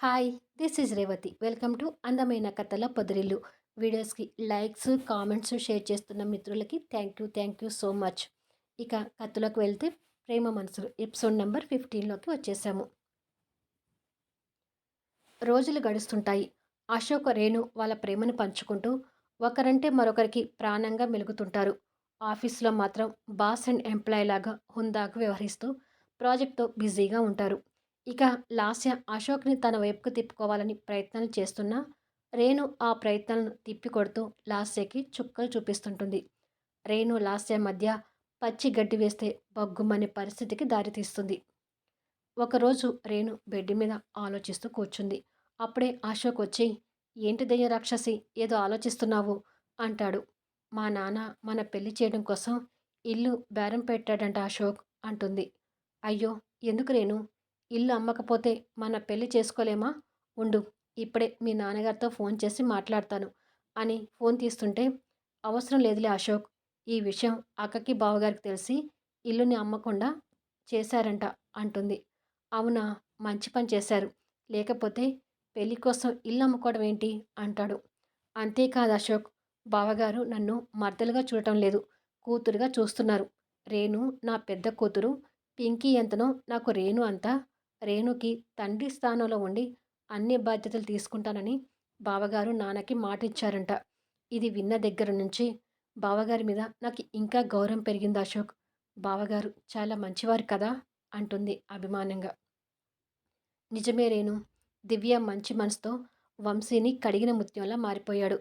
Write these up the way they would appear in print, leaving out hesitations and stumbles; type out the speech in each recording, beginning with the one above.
Hi! This is Revathi. Welcome to అందమైన కథల పొదరిల్లు. వీడియోస్‌కి లైక్స్, కామెంట్స్, షేర్ చేస్తున్న మిత్రులకి థ్యాంక్ యూ సో మచ్. ఇక కథలోకి వెళ్తే 'ప్రేమ మనసులు' ఎపిసోడ్ నంబర్ 15లోకి వచ్చేసాము. రోజులు గడుస్తుంటాయి. అశోక్, రేణు వాళ్ళ ప్రేమను పంచుకుంటూ ఒకరంటే మరొకరికి ప్రాణంగా మెలుగుతుంటారు. ఆఫీస్‌లో మాత్రం బాస్ అండ్ ఎంప్లాయీ లాగా హుందాగా వ్యవహరిస్తూ ప్రాజెక్ట్‌తో బిజీగా ఉంటారు. ఇక లాస్య అశోక్‌ని తన వైపుకు తిప్పుకోవాలని ప్రయత్నాలు చేస్తున్నా, రేణు ఆ ప్రయత్నాలను తిప్పికొడుతూ లాస్యకి చుక్కలు చూపిస్తుంటుంది. రేణు, లాస్య మధ్య పచ్చి గడ్డి వేస్తే బగ్గుమనే పరిస్థితికి దారితీస్తుంది. ఒకరోజు రేణు బెడ్ మీద ఆలోచిస్తూ కూర్చుంది. అప్పుడే అశోక్ వచ్చి, "ఏంటి దెయ్య రాక్షసి, ఏదో ఆలోచిస్తున్నావు" అంటాడు. "మా నాన్న మన పెళ్లి చేయడం కోసం ఇల్లు బేరం పెట్టాడంట అశోక్" అంటుంది. "అయ్యో! ఎందుకు రేణు? ఇల్లు అమ్మకపోతే మన పెళ్లి చేసుకోలేమా? ఉండు, ఇప్పుడే మీ నాన్నగారితో ఫోన్ చేసి మాట్లాడతాను" అని ఫోన్ తీస్తుంటే, "అవసరం లేదులే అశోక్. ఈ విషయం అక్కకి, బావగారికి తెలిసి ఇల్లుని అమ్మకుండా చేశారంట" అంటుంది. "అవునా! మంచి పని చేశారు. లేకపోతే పెళ్లి కోసం ఇల్లు అమ్ముకోవడం ఏంటి?" అంటాడు. "అంతేకాదు అశోక్, బావగారు నన్ను మరదలుగా చూడటం లేదు, కూతురుగా చూస్తున్నారు. రేణు నా పెద్ద కూతురు. పింకీ ఎంతనో నాకు రేణు అంత. రేణుకి తండ్రి స్థానంలో ఉండి అన్ని బాధ్యతలు తీసుకుంటానని బావగారు నాన్నకి మాటిచ్చారంట. ఇది విన్న దగ్గర నుంచి బావగారి మీద నాకు ఇంకా గౌరవం పెరిగింది అశోక్. బావగారు చాలా మంచివారు కదా" అంటుంది అభిమానంగా. "నిజమే రేణు. దివ్య మంచి మనసుతో వంశీని కడిగిన ముత్యంలా మారిపోయాడు.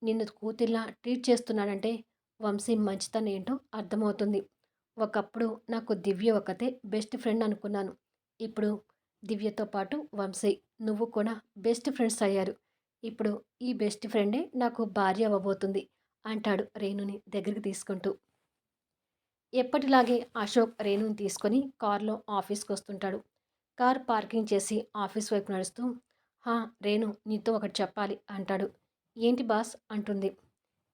నిన్ను కూతురిలా ట్రీట్ చేస్తున్నాడంటే వంశీ మంచితనం ఏంటో అర్థమవుతుంది. ఒకప్పుడు నాకు దివ్య ఒకతే బెస్ట్ ఫ్రెండ్ అనుకున్నాను. ఇప్పుడు దివ్యతో పాటు వంశీ, నువ్వు కూడా బెస్ట్ ఫ్రెండ్స్ అయ్యారు. ఇప్పుడు ఈ బెస్ట్ ఫ్రెండే నాకు భార్య అవ్వబోతుంది" అంటాడు రేణుని దగ్గరికి తీసుకుంటూ. ఎప్పటిలాగే అశోక్ రేణుని తీసుకొని కారులో ఆఫీస్‌కొస్తుంటాడు. కార్ పార్కింగ్ చేసి ఆఫీస్ వైపు నడుస్తూ, "హా! రేణు, నీతో ఒకటి చెప్పాలి" అంటాడు. "ఏంటి బాస్" అంటుంది.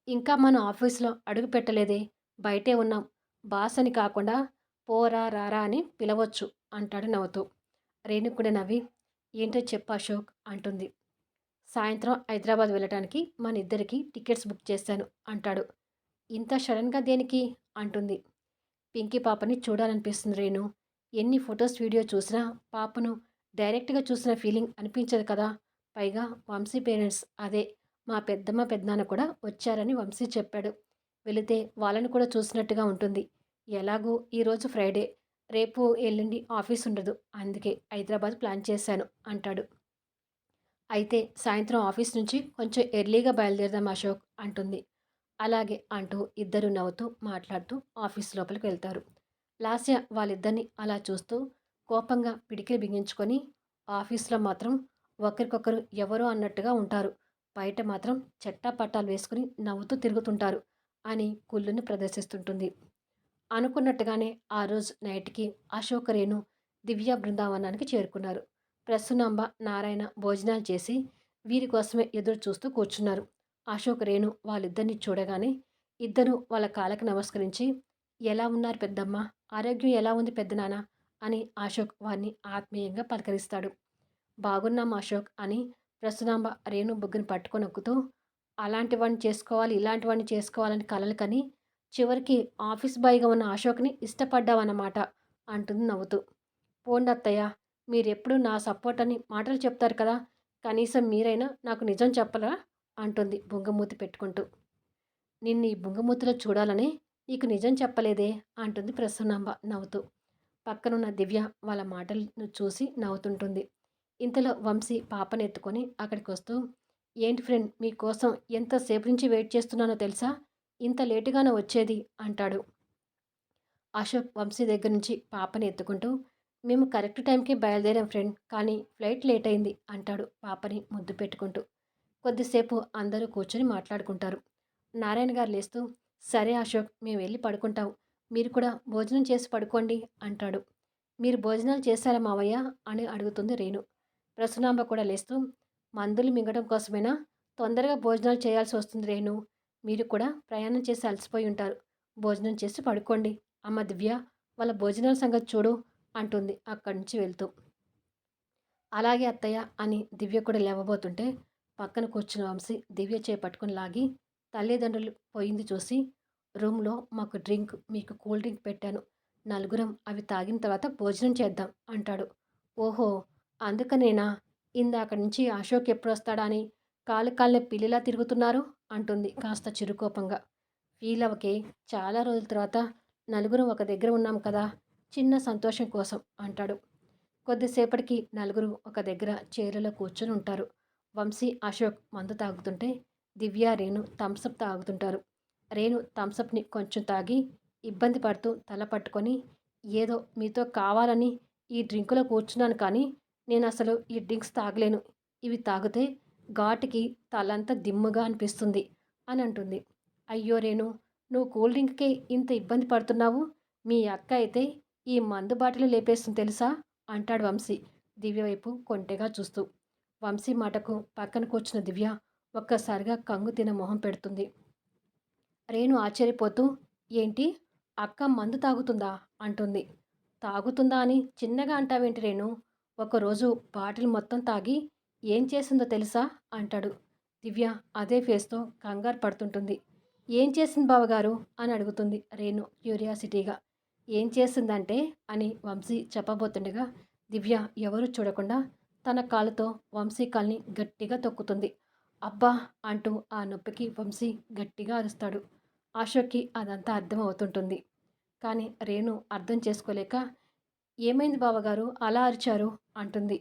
"ఇంకా మన ఆఫీస్‌లో అడుగు పెట్టలేదే, బయటే ఉన్నాం. బాస్ అని కాకుండా పోరా, రారా అని పిలవచ్చు" అంటాడు నవ్వుతూ. రేణు కూడా నవ్వి, "ఏంటో చెప్పు అశోక్" అంటుంది. "సాయంత్రం హైదరాబాద్ వెళ్ళటానికి మనిద్దరికీ టికెట్స్ బుక్ చేశాను" అంటాడు. "ఇంత సడన్‌గా దేనికి?" అంటుంది. "పింకీ పాపని చూడాలనిపిస్తుంది రేణు. ఎన్ని ఫొటోస్, వీడియో చూసినా పాపను డైరెక్ట్‌గా చూసిన ఫీలింగ్ అనిపించదు కదా. పైగా వంశీ పేరెంట్స్, అదే మా పెద్దమ్మ, పెదనాన్న కూడా వచ్చారని వంశీ చెప్పాడు. వెళితే వాళ్ళని కూడా చూసినట్టుగా ఉంటుంది. ఎలాగూ ఈరోజు ఫ్రైడే, రేపు ఎల్లుండి ఆఫీస్ ఉండదు. అందుకే హైదరాబాద్ ప్లాన్ చేశాను" అంటాడు. "అయితే సాయంత్రం ఆఫీస్ నుంచి కొంచెం ఎర్లీగా బయలుదేరదాం అశోక్" అంటుంది. "అలాగే" అంటూ ఇద్దరు నవ్వుతూ మాట్లాడుతూ ఆఫీస్ లోపలికి వెళ్తారు. లాస్య వాళ్ళిద్దరిని అలా చూస్తూ కోపంగా పిడికిలి బిగించుకొని, ఆఫీస్లో మాత్రం ఒకరికొకరు ఎవరో అన్నట్టుగా ఉంటారు, బయట మాత్రం చెట్టాపట్టాలు వేసుకుని నవ్వుతూ తిరుగుతుంటారు అని కుళ్ళుని ప్రదర్శిస్తుంటుంది. అనుకున్నట్టుగానే ఆ రోజు నైట్కి అశోక్, రేణు దివ్య బృందావనానికి చేరుకున్నారు. ప్రసన్నాంబ, నారాయణ భోజనాలు చేసి వీరి కోసమే ఎదురు చూస్తూ కూర్చున్నారు. అశోక్, రేణు వాళ్ళిద్దరిని చూడగానే ఇద్దరూ వాళ్ళ కాళ్ళకి నమస్కరించి, "ఎలా ఉన్నారు పెద్దమ్మ? ఆరోగ్యం ఎలా ఉంది పెద్దనాన్న?" అని అశోక్ వారిని ఆత్మీయంగా పలకరిస్తాడు. "బాగున్నాం అశోక్" అని ప్రసన్నాంబ రేణు బుగ్గని పట్టుకొని నొక్కుతూ, "అలాంటి వాడిని చేసుకోవాలి, ఇలాంటి వాడిని చేసుకోవాలని కలలు కని చివరికి ఆఫీస్ బాయ్‌గా ఉన్న అశోక్‌ని ఇష్టపడ్డావన్నమాట" అంటుంది నవ్వుతూ. "పోండి అత్తయ్య, మీరెప్పుడూ నా సపోర్ట్ అని మాటలు చెప్తారు కదా, కనీసం మీరైనా నాకు నిజం చెప్పరా" అంటుంది బుంగమూతి పెట్టుకుంటూ. "నిన్ను ఈ బుంగమూతిలో చూడాలనే నీకు నిజం చెప్పలేదే" అంటుంది ప్రసన్నాంబ నవ్వుతూ. పక్కనున్న దివ్య వాళ్ళ మాటలను చూసి నవ్వుతుంటుంది. ఇంతలో వంశీ పాపనెత్తుకొని అక్కడికొస్తూ, "ఏంటి ఫ్రెండ్, మీకోసం ఎంతసేపు నుంచి వెయిట్ చేస్తున్నానో తెలుసా? ఇంత లేటుగానా వచ్చేది" అంటాడు. అశోక్ వంశీ దగ్గర నుంచి పాపని ఎత్తుకుంటూ, "మేము కరెక్ట్ టైంకే బయలుదేరాం ఫ్రెండ్, కానీ ఫ్లైట్ లేట్ అయింది" అంటాడు పాపని ముద్దు పెట్టుకుంటూ. కొద్దిసేపు అందరూ కూర్చొని మాట్లాడుకుంటారు. నారాయణ గారు లేస్తూ, "సరే అశోక్, మేము వెళ్ళి పడుకుంటాం. మీరు కూడా భోజనం చేసి పడుకోండి" అంటాడు. "మీరు భోజనాలు చేశారా మావయ్య" అని అడుగుతుంది రేణు. ప్రసన్నాంబ కూడా లేస్తూ, "మందులు మింగడం కోసమేనా తొందరగా భోజనాలు చేయాల్సి వస్తుంది రేణు. మీరు కూడా ప్రయాణం చేసి అలసిపోయి ఉంటారు. భోజనం చేసి పడుకోండి. అమ్మ దివ్య, వాళ్ళ భోజనాల సంగతి చూడు" అంటుంది అక్కడి నుంచి వెళ్తూ. అలాగే అత్తయ్య అని దివ్య కూడా లేవబోతుంటే పక్కన కూర్చున్న వంశీ దివ్య చేపట్టుకుని లాగి తల్లిదండ్రులు పోయింది చూసి రూమ్లో మాకు డ్రింక్ మీకు కూల్ డ్రింక్ పెట్టాను నలుగురం అవి తాగిన తర్వాత భోజనం చేద్దాం అంటాడు. ఓహో, అందుకనేనా ఇందాక నుంచి అశోక్ ఎప్పుడు వస్తాడా అని కాలు కాళ్ళని పిల్లిలా తిరుగుతున్నారు అంటుంది కాస్త చిరుకోపంగా. ఫీల్ అవకే, చాలా రోజుల తర్వాత నలుగురం ఒక దగ్గర ఉన్నాం కదా, చిన్న సంతోషం కోసం అంటాడు. కొద్దిసేపటికి నలుగురు ఒక దగ్గర చైర్లలో కూర్చొని ఉంటారు. వంశీ, అశోక్ మందు తాగుతుంటే దివ్య, రేణు థమ్సప్ తాగుతుంటారు. రేణు థమ్సప్ని కొంచెం తాగి ఇబ్బంది పడుతూ తల పట్టుకొని, ఏదో మీతో కావాలని ఈ డ్రింకులో కూర్చున్నాను కానీ నేను అసలు ఈ డ్రింక్స్ తాగలేను. ఇవి తాగితే ఘాటుకి తలంతా దిమ్ముగా అనిపిస్తుంది అని అంటుంది. అయ్యో రేణు, నువ్వు కూల్ డ్రింక్కే ఇంత ఇబ్బంది పడుతున్నావు. మీ అక్క అయితే ఈ మందు బాటిల్ లేపేస్తుంది తెలుసా అంటాడు వంశీ దివ్య వైపు కొంటెగా చూస్తూ. వంశీ మాటకు పక్కన కూర్చున్న దివ్య ఒక్కసారిగా కంగు తిన మొహం పెడుతుంది. రేణు ఆశ్చర్యపోతూ, ఏంటి, అక్క మందు తాగుతుందా అంటుంది. తాగుతుందా అని చిన్నగా అంటావేంటి రేణు? ఒకరోజు బాటిల్ మొత్తం తాగి ఏం చేసిందో తెలుసా అంటాడు. దివ్య అదే ఫేస్తో కంగారు పడుతుంటుంది. ఏం చేసింది బావగారు అని అడుగుతుంది రేణు క్యూరియాసిటీగా. ఏం చేసిందంటే అని వంశీ చెప్పబోతుండగా దివ్య ఎవరూ చూడకుండా తన కాలుతో వంశీ కాల్ని గట్టిగా తొక్కుతుంది. అబ్బా అంటూ ఆ నొప్పికి వంశీ గట్టిగా అరుస్తాడు. అశోక్కి అదంతా అర్థం అవుతుంటుంది. కానీ రేణు అర్థం చేసుకోలేక, ఏమైంది బావగారు అలా అరిచారు అంటుంది.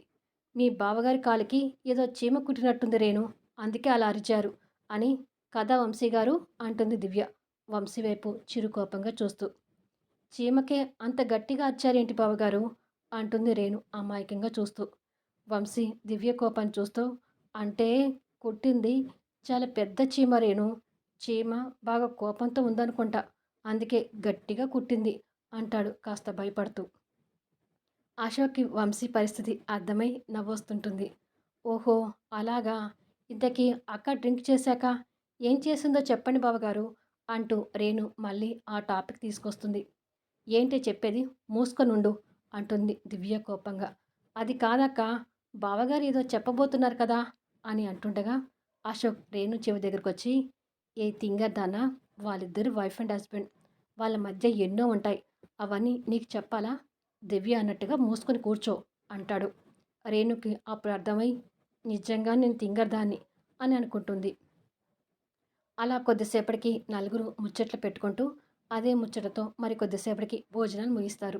మీ బావగారి కాలికి ఏదో చీమ కుట్టినట్టుంది రేణు, అందుకే అలా అరిచారు అని కదా వంశీ గారు అంటుంది దివ్య వంశీ వైపు చిరుకోపంగా చూస్తూ. చీమకే అంత గట్టిగా అరిచారేంటి బావగారు అంటుంది రేణు అమాయకంగా చూస్తూ. వంశీ దివ్య కోపాన్ని చూస్తూ, అంటే కుట్టింది చాలా పెద్ద చీమ రేణు. చీమ బాగా కోపంతో ఉందనుకుంటా, అందుకే గట్టిగా కుట్టింది అంటాడు కాస్త భయపడుతూ. అశోక్కి వంశీ పరిస్థితి అర్థమై నవ్వొస్తుంటుంది. ఓహో, అలాగా, ఇంతకీ అక్క డ్రింక్ చేశాక ఏం చేసిందో చెప్పండి బావగారు అంటూ రేణు మళ్ళీ ఆ టాపిక్ తీసుకొస్తుంది. ఏంటి చెప్పేది, మూసుకొనుండు అంటుంది దివ్య కోపంగా. అది కాదక్క, బావగారు ఏదో చెప్పబోతున్నారు కదా అని అంటుండగా అశోక్ రేణు చెవి దగ్గరకు వచ్చి, ఏ తింగర్దానా, వాళ్ళిద్దరు వైఫ్ అండ్ హస్బెండ్, వాళ్ళ మధ్య ఎన్నో ఉంటాయి, అవన్నీ నీకు చెప్పాలా, దివ్య అన్నట్టుగా మూసుకొని కూర్చో అంటాడు. రేణుకి అప్పుడు అర్థమై, నిజంగా నేను తింగర్దాన్ని అని అనుకుంటుంది. అలా కొద్దిసేపటికి నలుగురు ముచ్చట్లు పెట్టుకుంటూ అదే ముచ్చటతో మరి కొద్దిసేపటికి భోజనాలు ముగిస్తారు.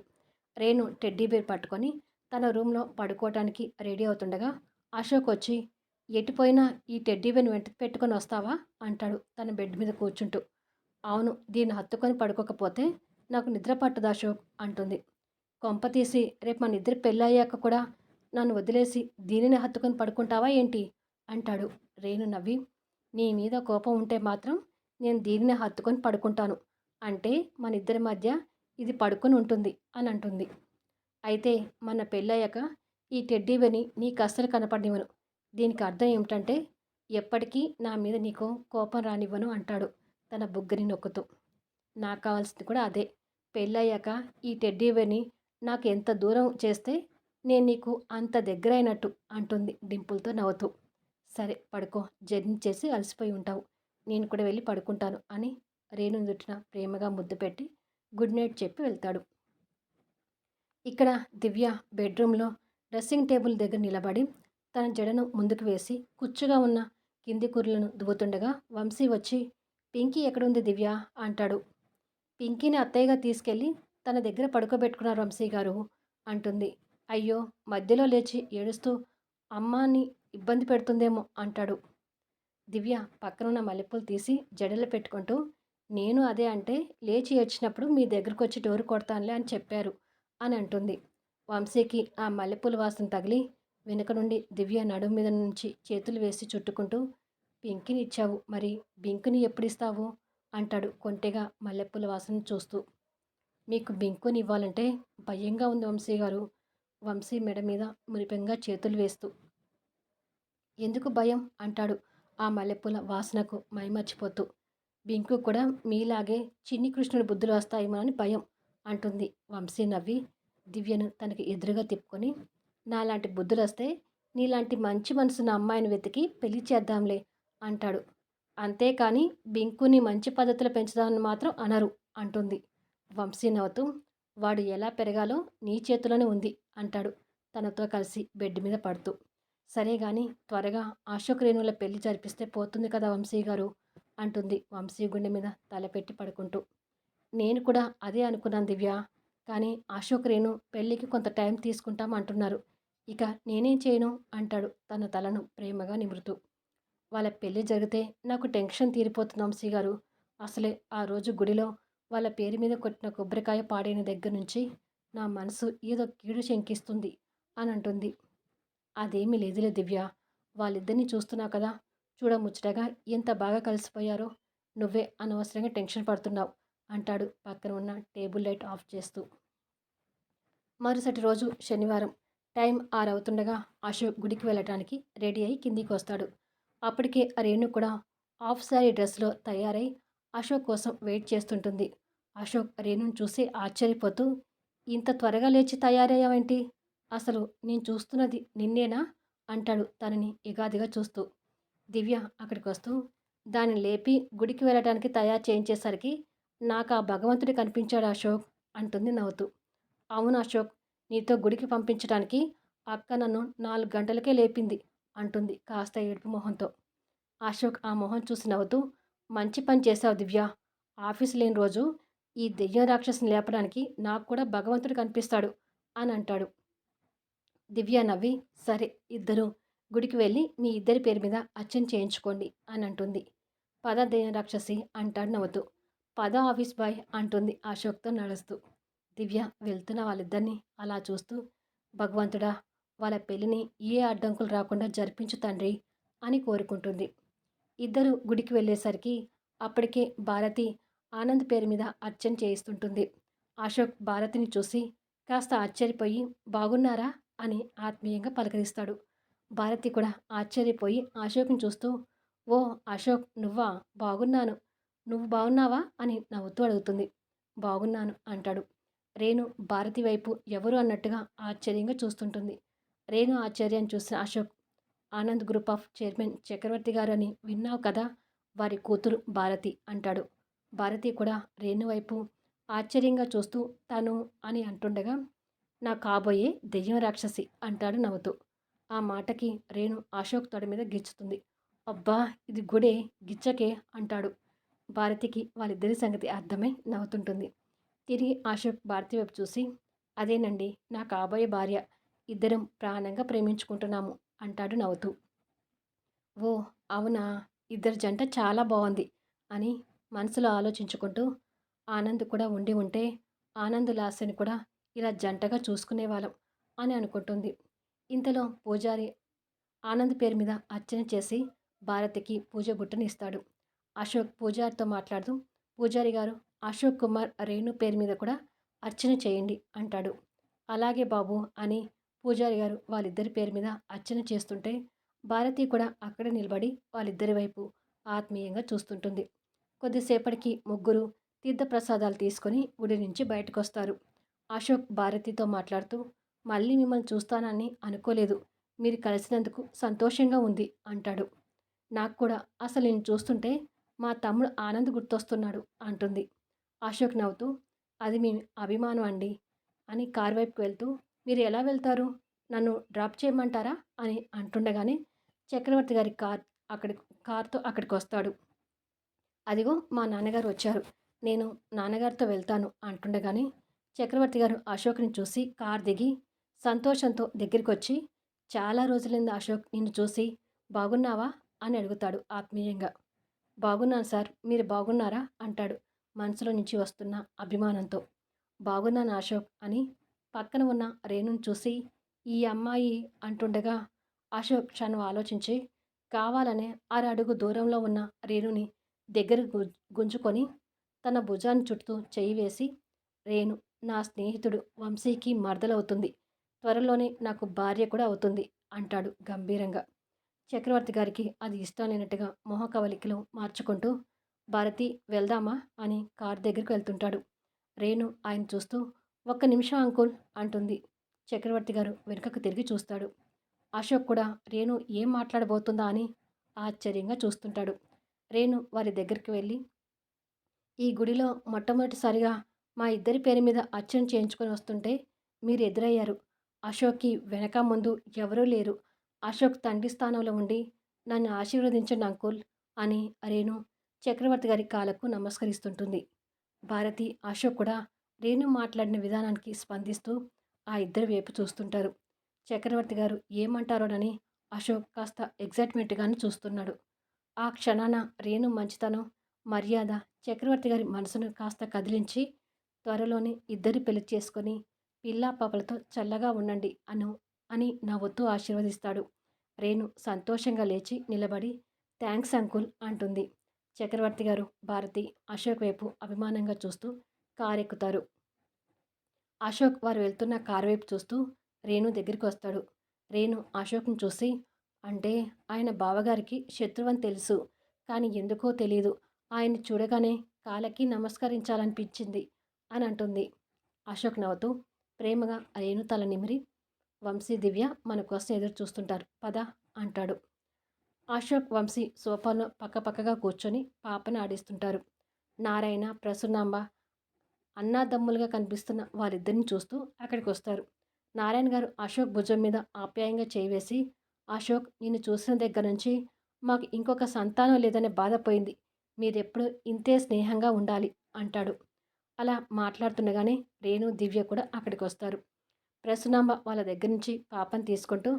రేణు టెడ్డీ బేర్ పట్టుకొని తన రూమ్లో పడుకోవటానికి రెడీ అవుతుండగా అశోక్ వచ్చి, ఎటుపోయినా ఈ టెడ్డీ బేర్ని వెంట పెట్టుకొని వస్తావా అంటాడు తన బెడ్ మీద కూర్చుంటూ. అవును, దీన్ని హత్తుకొని పడుకోకపోతే నాకు నిద్ర పట్టదు అశోక్ అంటుంది. కొంపతీసి రేపు మన ఇద్దరు పెళ్ళయ్యాక కూడా నన్ను వదిలేసి దీనిని హత్తుకొని పడుకుంటావా ఏంటి అంటాడు. రేణు నవ్వి, నీ మీద కోపం ఉంటే మాత్రం నేను దీనిని హత్తుకొని పడుకుంటాను, అంటే మన ఇద్దరి మధ్య ఇది పడుకొని ఉంటుంది అని అంటుంది. అయితే మన పెళ్ళయ్యాక ఈ టెడ్డీబేర్ని నీకు అస్సలు కనపడనివ్వను. దీనికి అర్థం ఏమిటంటే ఎప్పటికీ నా మీద నీకు కోపం రానివ్వను అంటాడు తన బుగ్గని నొక్కుతూ. నాకు కావాల్సింది కూడా అదే. పెళ్ళయ్యాక ఈ టెడ్డీబేర్ని నాకు ఎంత దూరం చేస్తే నేను నీకు అంత దగ్గరైనట్టు అంటుంది డింపుల్తో నవ్వుతూ. సరే పడుకో, జర్నీ చేసి అలసిపోయి ఉంటావు, నేను కూడా వెళ్ళి పడుకుంటాను అని రేణు దుట్టిన ప్రేమగా ముద్దు పెట్టి గుడ్ నైట్ చెప్పి వెళ్తాడు. ఇక్కడ దివ్య బెడ్రూమ్లో డ్రెస్సింగ్ టేబుల్ దగ్గర నిలబడి తన జడను ముందుకు వేసి కుచ్చుగా ఉన్న కింది కూరలను దువ్వుతుండగా వంశీ వచ్చి, పింకీ ఎక్కడుంది దివ్య అంటాడు. పింకీని అత్తయ్యగా తీసుకెళ్ళి తన దగ్గర పడుకోబెట్టుకున్నారు వంశీ గారు అంటుంది. అయ్యో, మధ్యలో లేచి ఏడుస్తూ అమ్మాని ఇబ్బంది పెడుతుందేమో అంటాడు. దివ్య పక్కనున్న మల్లెపూలు తీసి జడలో పెట్టుకుంటూ, నేను అదే అంటే లేచి ఏడ్చినప్పుడు మీ దగ్గరకు వచ్చి డోరు కొడతానులే అని చెప్పారు అని అంటుంది. వంశీకి ఆ మల్లెపూల వాసన తగిలి వెనుక నుండి దివ్య నడుము మీద నుంచి చేతులు వేసి చుట్టుకుంటూ, పింకిని ఇచ్చావు, మరి బింకుని ఎప్పుడు ఇస్తావు అంటాడు కొంటెగా మల్లెపూల వాసన చూస్తూ. మీకు బింకుని ఇవ్వాలంటే భయంగా ఉంది వంశీ గారు, వంశీ మెడ మీద మురిపెంగా చేతులు వేస్తూ. ఎందుకు భయం అంటాడు ఆ మల్లెపూల వాసనకు మైమర్చిపోతూ. బింకు కూడా మీలాగే చిన్ని కృష్ణుడి బుద్ధులు వస్తాయేమో అని భయం అంటుంది వంశీ నవ్వి దివ్యను తనకి ఎదురుగా తిప్పుకొని. నాలాంటి బుద్ధులొస్తే నీలాంటి మంచి మనసున్న అమ్మాయిని వెతికి పెళ్లి చేద్దాంలే అంటాడు. అంతేకాని బింకుని మంచి పద్ధతిలో పెంచుదామని మాత్రం అనరు అంటుంది. వంశీ నవ్వుతూ వాడు ఎలా పెరగాలో నీ చేతిలోనే ఉంది అంటాడు తనతో కలిసి బెడ్ మీద పడుతూ. సరే గాని త్వరగా అశోక్ రేణుల పెళ్లి జరిపిస్తే పోతుంది కదా వంశీ గారు అంటుంది వంశీ గుండె మీద తలపెట్టి పడుకుంటూ. నేను కూడా అదే అనుకున్నాను దివ్య. కానీ అశోక్ రేణు పెళ్ళికి కొంత టైం తీసుకుంటాం అంటున్నారు. ఇక నేనేం చేయను అంటాడు తన తలను ప్రేమగా నిమురుతూ. వాళ్ళ పెళ్లి జరిగితే నాకు టెన్షన్ తీరిపోతుంది వంశీ గారు. అసలే ఆ రోజు గుడిలో వాళ్ళ పేరు మీద కొట్టిన కొబ్బరికాయ పాడైన దగ్గర నుంచి నా మనసు ఏదో కీడు శంకిస్తుంది అని అంటుంది. అదేమీ లేదులే దివ్య. వాళ్ళిద్దరిని చూస్తున్నావు కదా, చూడముచ్చటగా ఎంత బాగా కలిసిపోయారో. నువ్వే అనవసరంగా టెన్షన్ పడుతున్నావు అంటాడు పక్కన ఉన్న టేబుల్ లైట్ ఆఫ్ చేస్తూ. మరుసటి రోజు శనివారం టైం 6 అవుతుండగా అశోక్ గుడికి వెళ్ళటానికి రెడీ అయి కిందికి వస్తాడు. అప్పటికే రేణు కూడా హాఫ్ శారీ డ్రెస్లో తయారై అశోక్ కోసం వెయిట్ చేస్తుంటుంది. అశోక్ రేణుని చూసి ఆశ్చర్యపోతూ, ఇంత త్వరగా లేచి తయారయ్యావేంటి? అసలు నేను చూస్తున్నది నిన్నేనా అంటాడు తనని ఎగాదిగా చూస్తూ. దివ్య అక్కడికి వస్తూ దాన్ని లేపి గుడికి వెళ్ళటానికి తయారు చేయించేసరికి నాకు ఆ భగవంతుడు కనిపించాడు అశోక్ అంటుంది నవ్వుతూ. అవును అశోక్, నీతో గుడికి పంపించడానికి అక్క నన్ను 4 గంటలకే లేపింది అంటుంది కాస్త ఏడుపు మొహంతో. అశోక్ ఆ మొహం చూసి నవ్వుతూ, మంచి పని చేశావు దివ్య. ఆఫీస్ లేని రోజు ఈ దెయ్యం రాక్షసిని లేపడానికి నాకు కూడా భగవంతుడు కనిపిస్తాడు అని అంటాడు. దివ్య నవ్వి, సరే ఇద్దరు గుడికి వెళ్ళి మీ ఇద్దరి పేరు మీద అర్చన చేయించుకోండి అని అంటుంది. పద దెయ్యం రాక్షసి అంటాడు నవ్వుతూ. పద ఆఫీస్ బాయ్ అంటుంది అశోక్తో నడుస్తూ. దివ్య వెళ్తున్న వాళ్ళిద్దరినీ అలా చూస్తూ, భగవంతుడా వాళ్ళ పెళ్ళిని ఏ అడ్డంకులు రాకుండా జరిపించు తండ్రి అని కోరుకుంటుంది. ఇద్దరు గుడికి వెళ్ళేసరికి అప్పటికే భారతి ఆనంద్ పేరు మీద అర్చన చేయిస్తుంటుంది. అశోక్ భారతిని చూసి కాస్త ఆశ్చర్యపోయి బాగున్నారా అని ఆత్మీయంగా పలకరిస్తాడు. భారతి కూడా ఆశ్చర్యపోయి అశోక్ని చూస్తూ, ఓ అశోక్ నువ్వా, బాగున్నాను, నువ్వు బాగున్నావా అని నవ్వుతూ అడుగుతుంది. బాగున్నాను అంటాడు. రేణు భారతి వైపు ఎవరు అన్నట్టుగా ఆశ్చర్యంగా చూస్తుంటుంది. రేణు ఆశ్చర్యాన్ని చూసిన Ashok, Anand group of chairman Chakravarthi గారు అని విన్నావు కదా, వారి కూతురు భారతి అంటాడు. భారతి కూడా రేణు వైపు ఆశ్చర్యంగా చూస్తూ తను అని అంటుండగా, నా కాబోయే దెయ్యం రాక్షసి అంటాడు నవ్వుతూ. ఆ మాటకి రేణు అశోక్ తొడ మీద గిచ్చుతుంది. అబ్బా ఇది గుడే, గిచ్చకే అంటాడు. భారతికి వాళ్ళిద్దరి సంగతి అర్థమై నవ్వుతుంటుంది. తిరిగి అశోక్ భారతి వైపు చూసి, అదేనండి నా కాబోయే భార్య, ఇద్దరం ప్రాణంగా ప్రేమించుకుంటున్నాము అంటాడు నవ్వుతూ. ఓ అవునా, ఇద్దరి జంట చాలా బాగుంది అని మనసులో ఆలోచించుకుంటూ, ఆనంద్ కూడా ఉండి ఉంటే ఆనంద్ లాస్యని కూడా ఇలా జంటగా చూసుకునేవాళ్ళం అని అనుకుంటుంది. ఇంతలో పూజారి ఆనంద్ పేరు మీద అర్చన చేసి భారతికి పూజ బుట్టని ఇస్తాడు. అశోక్ పూజారితో మాట్లాడుతూ, పూజారి గారు అశోక్ కుమార్ రేణు పేరు మీద కూడా అర్చన చేయండి అంటాడు. అలాగే బాబు అని పూజారి గారు వాళ్ళిద్దరి పేరు మీద అర్చన చేస్తుంటే భారతి కూడా అక్కడే నిలబడి వాళ్ళిద్దరి వైపు ఆత్మీయంగా చూస్తుంటుంది. కొద్దిసేపటికి ముగ్గురు తీర్థప్రసాదాలు తీసుకొని గుడి నుంచి బయటకు వస్తారు. అశోక్ భారతితో మాట్లాడుతూ, మళ్ళీ మిమ్మల్ని చూస్తానని అనుకోలేదు, మీరు కలిసినందుకు సంతోషంగా ఉంది అంటాడు. నాకు కూడా అసలు నేను చూస్తుంటే మా తమ్ముడు ఆనంద్ గుర్తొస్తున్నాడు అంటుంది. అశోక్ నవ్వుతూ, అది మీ అభిమానం అండి అని కారు వైపుకు వెళ్తూ, మీరు ఎలా వెళ్తారు, నన్ను డ్రాప్ చేయమంటారా అని అంటుండగానే చక్రవర్తి గారి కార్తో అక్కడికి వస్తాడు. అదిగో మా నాన్నగారు వచ్చారు, నేను నాన్నగారితో వెళ్తాను అంటుండగానే చక్రవర్తి గారు అశోక్ని చూసి కార్ దిగి సంతోషంతో దగ్గరికి వచ్చి, చాలా రోజులైంది అశోక్ నిన్ను చూసి, బాగున్నావా అని అడుగుతాడు ఆత్మీయంగా. బాగున్నాను సార్, మీరు బాగున్నారా అంటాడు మనసులో నుంచి వస్తున్న అభిమానంతో. బాగున్నాను అశోక్ అని పక్కన ఉన్న రేణుని చూసి, ఈ అమ్మాయి అంటుండగా అశోక్ క్షణం ఆలోచించి కావాలనే అడుగు దూరంలో ఉన్న రేణుని దగ్గర గుంజుకొని తన భుజాన్ని చుట్టూ చెయ్యి వేసి, రేణు నా స్నేహితుడు వంశీకి మరదలవుతుంది, త్వరలోనే నాకు భార్య కూడా అవుతుంది అంటాడు గంభీరంగా. చక్రవర్తి గారికి అది ఇష్టం లేనట్టుగా మొహ కవలికలు మార్చుకుంటూ, భారతి వెళ్దామా అని కారు దగ్గరికి వెళ్తుంటాడు. రేణు ఆయన చూస్తూ, ఒక్క నిమిషం అంకుల్ అంటుంది. చక్రవర్తి గారు వెనుకకు తిరిగి చూస్తాడు. అశోక్ కూడా రేణు ఏం మాట్లాడబోతుందా అని ఆశ్చర్యంగా చూస్తుంటాడు. రేణు వారి దగ్గరికి వెళ్ళి, ఈ గుడిలో మొట్టమొదటిసారిగా మా ఇద్దరి పేరు మీద అర్చన చేయించుకొని వస్తుంటే మీరు ఎదురయ్యారు. అశోక్‌కి వెనక ముందు ఎవరూ లేరు. అశోక్ తండ్రి స్థానంలో ఉండి నన్ను ఆశీర్వదించండి అంకుల్ అని రేణు చక్రవర్తి గారి కాళ్ళకు నమస్కరిస్తుంటుంది. భారతి, అశోక్ కూడా రేణు మాట్లాడిన విధానానికి స్పందిస్తూ ఆ ఇద్దరి వైపు చూస్తుంటారు. చక్రవర్తి గారు ఏమంటారోనని అశోక్ కాస్త ఎగ్జైట్మెంట్‌గానే చూస్తున్నాడు. ఆ క్షణాన రేణు మంచితనం, మర్యాద చక్రవర్తి గారి మనసును కాస్త కదిలించి, త్వరలోనే ఇద్దరు పెళ్లి చేసుకొని పిల్లా పాపలతో చల్లగా ఉండండి అని నవ్వుతూ ఆశీర్వదిస్తాడు. రేణు సంతోషంగా లేచి నిలబడి థ్యాంక్స్ అంకుల్ అంటుంది. చక్రవర్తి గారు, భారతి అశోక్ వైపు అభిమానంగా చూస్తూ కారెక్కుతారు. అశోక్ వారు వెళ్తున్న కారు వైపు చూస్తూ రేణు దగ్గరికి వస్తాడు. రేణు అశోక్‌ని చూసి, అంటే ఆయన బావగారికి శత్రువని తెలుసు. కానీ ఎందుకో తెలీదు. ఆయన్ని చూడగానే కాళ్ళకి నమస్కరించాలనిపించింది అని అంటుంది. అశోక్ నవ్వుతూ ప్రేమగా రేణు తల నిమిరి, వంశీ, దివ్య మన కోసం ఎదురు చూస్తుంటారు పద అంటాడు. అశోక్, వంశీ సోఫాలో పక్కపక్కగా కూర్చొని పాపను ఆడిస్తుంటారు. నారాయణ, ప్రసన్నాంబ అన్నాదమ్ములుగా కనిపిస్తున్న వారిద్దరిని చూస్తూ అక్కడికి వస్తారు. నారాయణ గారు అశోక్ భుజం మీద ఆప్యాయంగా చేయి వేసి, అశోక్, నిన్ను చూసిన దగ్గర నుంచి మాకు ఇంకొక సంతానం లేదనే బాధ పోయింది. మీరెప్పుడు ఇంతే స్నేహంగా ఉండాలి అంటాడు. అలా మాట్లాడుతుండగానే రేణు, దివ్య కూడా అక్కడికి వస్తారు. ప్రసన్నాంబ వాళ్ళ దగ్గర నుంచి పాపని తీసుకుంటూ,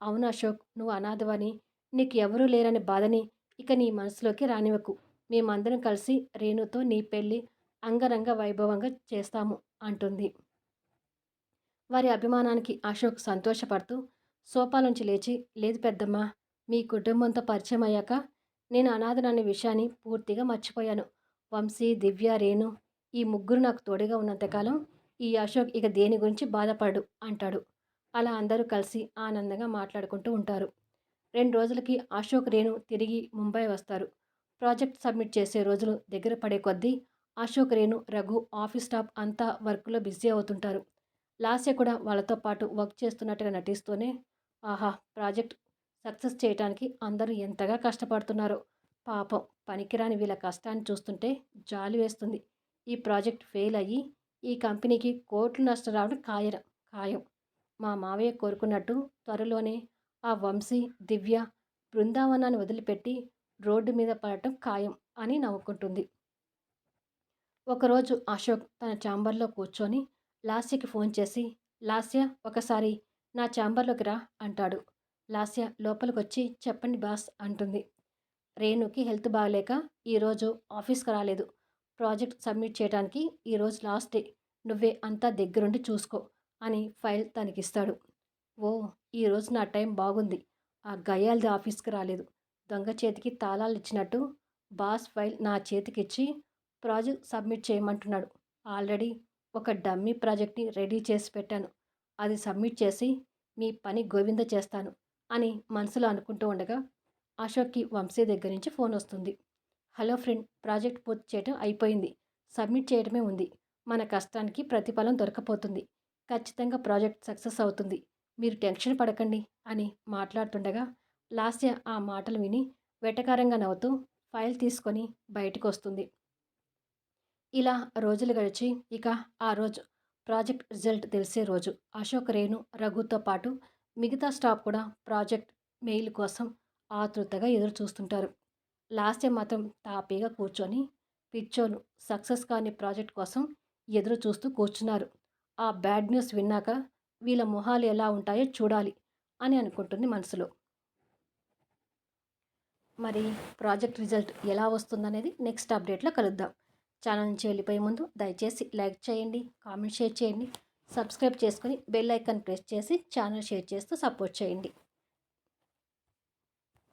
అవును అశోక్, నువ్వు అనాథవని, నీకు ఎవరూ లేరనే బాధని ఇక నీ మనసులోకి రానివ్వకు. మేమందరం కలిసి రేణుతో నీ పెళ్ళి అంగరంగ వైభవంగా చేస్తాము అంటుంది. వారి అభిమానానికి అశోక్ సంతోషపడుతూ సోఫాలోంచి లేచి, లేదు పెద్దమ్మ, మీ కుటుంబంతో పరిచయం అయ్యాక నేను అనాథననే విషయాన్ని పూర్తిగా మర్చిపోయాను. వంశీ, దివ్య, రేణు ఈ ముగ్గురు నాకు తోడుగా ఉన్నంతకాలం ఈ అశోక్ ఇక దేని గురించి బాధపడు అంటాడు. అలా అందరూ కలిసి ఆనందంగా మాట్లాడుకుంటూ ఉంటారు. 2 రోజులకి అశోక్, రేణు తిరిగి ముంబై వస్తారు. ప్రాజెక్ట్ సబ్మిట్ చేసే రోజులు దగ్గర పడే కొద్దీ అశోక్, రేణు, రఘు ఆఫీస్ స్టాఫ్ అంతా వర్క్లో బిజీ అవుతుంటారు. లాస్య కూడా వాళ్ళతో పాటు వర్క్ చేస్తున్నట్టుగా నటిస్తూనే, ఆహా, ప్రాజెక్ట్ సక్సెస్ చేయడానికి అందరూ ఎంతగా కష్టపడుతున్నారో, పాపం పనికిరాని వీళ్ళ కష్టాన్ని చూస్తుంటే జాలి వేస్తుంది. ఈ ప్రాజెక్ట్ ఫెయిల్ అయ్యి ఈ కంపెనీకి కోట్లు నష్టం రావడం ఖాయం. మా మావయ్య కోరుకున్నట్టు త్వరలోనే ఆ వంశీ, దివ్య బృందావనాన్ని వదిలిపెట్టి రోడ్డు మీద పడటం ఖాయం అని నవ్వుకుంటుంది. ఒకరోజు అశోక్ తన ఛాంబర్లో కూర్చొని లాస్యకి ఫోన్ చేసి, లాస్య, ఒకసారి నా ఛాంబర్లోకి రా అంటాడు. లాస్య లోపలికొచ్చి, చెప్పండి బాస్ అంటుంది. రేణుకి హెల్త్ బాగలేక ఈరోజు ఆఫీస్కి రాలేదు. ప్రాజెక్ట్ సబ్మిట్ చేయడానికి ఈరోజు లాస్ట్ డే. నువ్వే అంతా దగ్గరుండి చూసుకో అని ఫైల్ తనకిస్తాడు. ఓ, ఈరోజు నా టైం బాగుంది. ఆ గయ్యాల్ది ఆఫీస్కి రాలేదు. దొంగ చేతికి తాళాలు ఇచ్చినట్టు బాస్ ఫైల్ నా చేతికిచ్చి ప్రాజెక్ట్ సబ్మిట్ చేయమంటున్నాడు. ఆల్రెడీ ఒక డమ్మీ ప్రాజెక్ట్ని రెడీ చేసి పెట్టాను. అది సబ్మిట్ చేసి మీ పని గోవింద చేస్తాను అని మనసులో అనుకుంటూ ఉండగా అశోక్కి వంశీ దగ్గర నుంచి ఫోన్ వస్తుంది. హలో ఫ్రెండ్, ప్రాజెక్ట్ పూర్తి చేయడం అయిపోయింది. సబ్మిట్ చేయడమే ఉంది. మన కష్టానికి ప్రతిఫలం దొరకపోతుంది. ఖచ్చితంగా ప్రాజెక్ట్ సక్సెస్ అవుతుంది. మీరు టెన్షన్ పడకండి అని మాట్లాడుతుండగా లాస్య ఆ మాటలు విని వెటకారంగా నవ్వుతూ ఫైల్ తీసుకొని బయటకు వస్తుంది. ఇలా రోజులు గడిచి ఇక ఆ రోజు ప్రాజెక్ట్ రిజల్ట్ తెలిసే రోజు అశోక్, రేణు, రఘుతో పాటు మిగతా స్టాఫ్ కూడా ప్రాజెక్ట్ మెయిల్ కోసం ఆతృతగా ఎదురు చూస్తుంటారు. లాస్య మాత్రం తాపీగా కూర్చొని పిచ్చోలు సక్సెస్ కాని ప్రాజెక్ట్ కోసం ఎదురు చూస్తూ కూర్చున్నారు. ఆ బ్యాడ్ న్యూస్ విన్నాక వీళ్ళ మొహాలు ఎలా ఉంటాయో చూడాలి అని అనుకుంటుంది మనసులో. మరి ప్రాజెక్ట్ రిజల్ట్ ఎలా వస్తుందనేది నెక్స్ట్ అప్డేట్లో కలుద్దాం. ఛానల్ నుంచి వెళ్ళిపోయే ముందు దయచేసి లైక్ చేయండి, కామెంట్ షేర్ చేయండి, సబ్స్క్రైబ్ చేసుకొని బెల్ ఐకాన్ ప్రెస్ చేసి ఛానల్ షేర్ చేస్తూ సపోర్ట్ చేయండి.